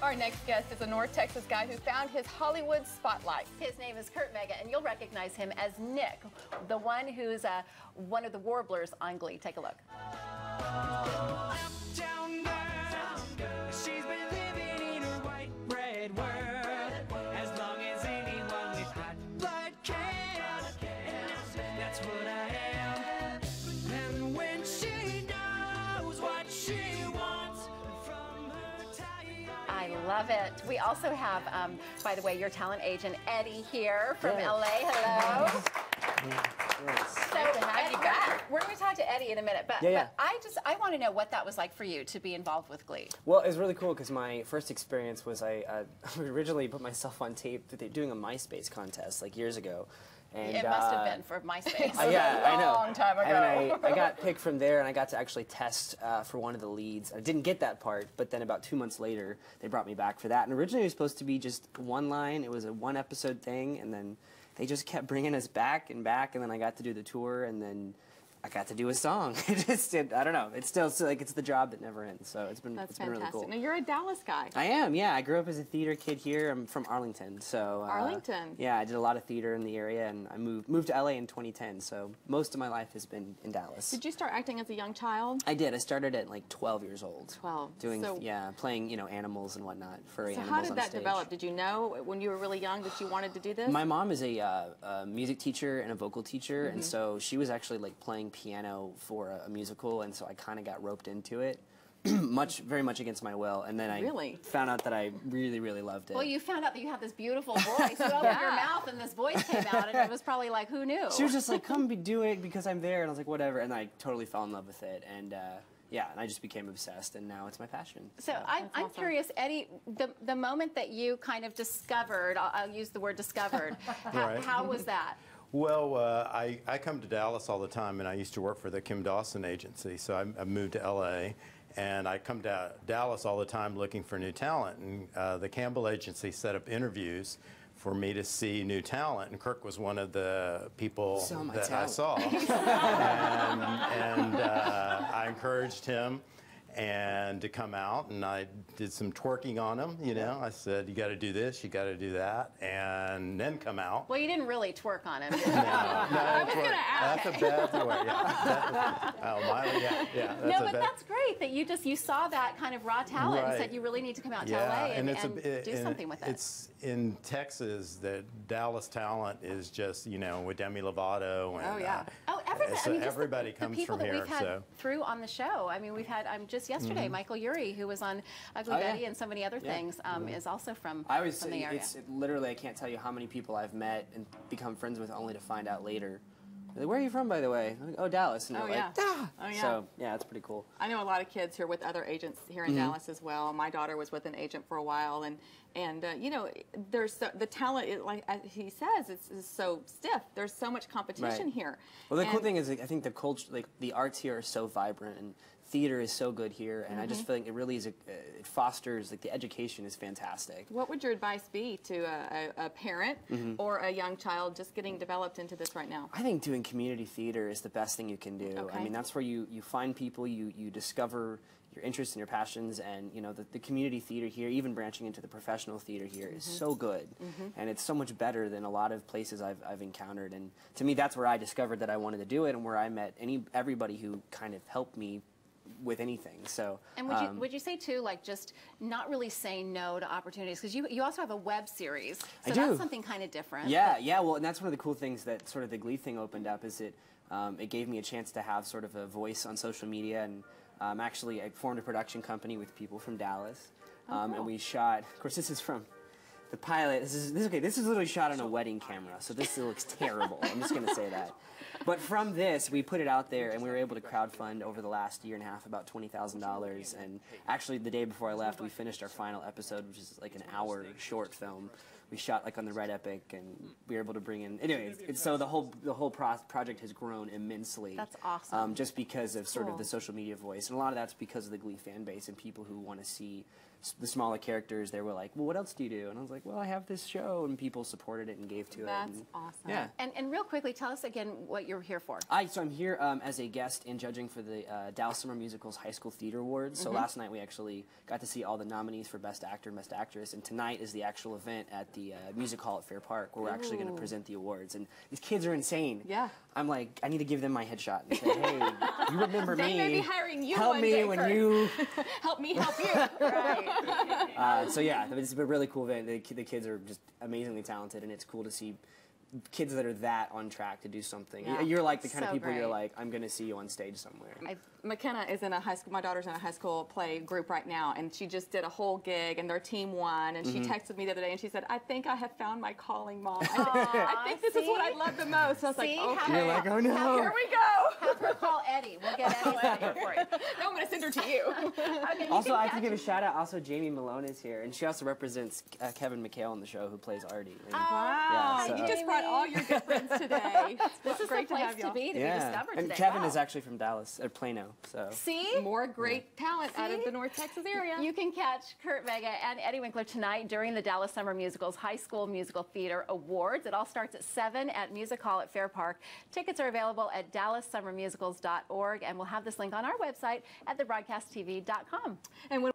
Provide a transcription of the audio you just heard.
Our next guest is a North Texas guy who found his Hollywood spotlight. His name is Curt, and you'll recognize him as Nick, the one who's one of the warblers on Glee. Take a look. I love it. We also have, by the way, your talent agent, Eddie, here from LA. Hello. So to have you back. We're going to talk to Eddie in a minute, but, but I want to know what that was like for you to be involved with Glee. Well, it was really cool because my first experience was I originally put myself on tape doing a MySpace contest like years ago. And, it must have been for MySpace. Yeah, I know. A long time ago. And I got picked from there, and I got to actually test for one of the leads. I didn't get that part, but then about 2 months later, they brought me back for that. And originally, it was supposed to be just one line. It was a one-episode thing, and then they just kept bringing us back, and then I got to do the tour, and then I got to do a song. I don't know. It's still like it's the job that never ends. So it's been really cool. Now you're a Dallas guy. I am. Yeah, I grew up as a theater kid here. I'm from Arlington. So Arlington. Yeah, I did a lot of theater in the area, and I moved to LA in 2010. So most of my life has been in Dallas. Did you start acting as a young child? I did. I started at like 12 years old. 12. Doing playing animals and whatnot, furry animals on stage. So how did that develop? Did you know when you were really young that you wanted to do this? My mom is a music teacher and a vocal teacher, and so she was actually like playing piano for a musical, and so I kind of got roped into it, very much against my will, and then I found out that I really, really loved it. Well, you found out that you have this beautiful voice. You opened your mouth, and this voice came out, and it was probably like, who knew? She was just like, come do it because I'm there, and I was like, whatever, and I totally fell in love with it, and yeah, and I just became obsessed, and now it's my passion. So I'm curious, Eddie, the moment that you kind of discovered, I'll use the word discovered, how was that? Well, I come to Dallas all the time, and I used to work for the Kim Dawson agency, so I moved to LA, and I come to Dallas all the time looking for new talent, and the Campbell agency set up interviews for me to see new talent, and Kirk was one of the people that I saw, and I encouraged him and to come out, and I did some twerking on him, I said, you got to do this, you got to do that, and then come out. Well, you didn't really twerk on him. No, I was going to ask. That's a bad way, No, but that's great that you saw that kind of raw talent and said you really need to come out to LA and do something with it. It's in Texas that Dallas talent is just, with Demi Lovato. And, everybody. So everybody comes from here. The people that we've had through on the show. I mean, we've had, just yesterday, Michael Urie, who was on Ugly Betty and so many other things, is also from the area. Literally, I can't tell you how many people I've met and become friends with only to find out later. Like, where are you from, by the way? I'm like, oh, Dallas. And they're like, ah! So, yeah, it's pretty cool. I know a lot of kids who are with other agents here in Dallas as well. My daughter was with an agent for a while, and there's the talent, like he says, is so stiff. There's so much competition here. Well, the cool thing is, I think the culture, like the arts here are so vibrant, and theater is so good here, and I just feel like it really is, it fosters, like the education is fantastic. What would your advice be to a parent or a young child just getting developed into this right now? I think doing community theater is the best thing you can do. Okay. I mean, that's where you find people, you discover your interests and your passions, and the community theater here, even branching into the professional theater here, is so good, and it's so much better than a lot of places I've encountered. And to me, that's where I discovered that I wanted to do it, and where I met everybody who kind of helped me with anything. So, and would you say too, like, just not really saying no to opportunities, because you also have a web series, so that's something kind of different. Yeah, well, and that's one of the cool things that sort of the Glee thing opened up, is it gave me a chance to have sort of a voice on social media, and actually I formed a production company with people from Dallas, and we shot, of course this is from the pilot, this is literally shot on a wedding camera, so this looks terrible, I'm just going to say that. But from this, we put it out there, and we were able to crowdfund over the last year and a half about $20,000. And actually, the day before I left, we finished our final episode, which is like an hour short film. we shot like on the Red Epic, and we were able to bring in. Anyway, so the whole project has grown immensely. That's awesome. Just because of sort of the social media voice, and a lot of that's because of the Glee fan base and people who want to see the smaller characters. They were like, well, what else do you do? And I was like, well, I have this show, and people supported it and gave to it. That's awesome. Yeah. And real quickly, tell us again what you're here for. So I'm here as a guest in judging for the Dallas Summer Musical's High School Theater Awards. So last night we actually got to see all the nominees for Best Actor and Best Actress, and tonight is the actual event at the Music Hall at Fair Park where we're actually going to present the awards. And these kids are insane. Yeah. I'm like, I need to give them my headshot and say, hey, you remember me. They may be hiring you Help one me day, when Curt. you... Help me help you. Right. So yeah, it's a really cool event. The kids are just amazingly talented, and it's cool to see kids that are that on track to do something. Yeah. You're like the kind of So people great. you're like, I'm going to see you on stage somewhere. McKenna is in a high school, my daughter's in a high school play group right now, and she just did a whole gig, and their team won, and she texted me the other day, and she said, I think I have found my calling, Mom. I think this is what I love the most. So I was like, okay. You're like, oh no. Here we go. Have her call Eddie. We'll get Eddie here for you. No, I'm going to send her to you. Okay, Also, I have to give a shout out. Also, Jamie Malone is here, and she also represents Kevin McHale on the show, who plays Artie. And, Wow. so- You just brought all your good friends today. This is great the place have y'all. to be discovered and today. Kevin Wow. is actually from Dallas, or Plano. So See? More great talent out of the North Texas area. You can catch Curt Vega and Eddie Winkler tonight during the Dallas Summer Musical's High School Musical Theater Awards. It all starts at 7 at Music Hall at Fair Park. Tickets are available at dallassummermusicals.org, and we'll have this link on our website at thebroadcasttv.com. And when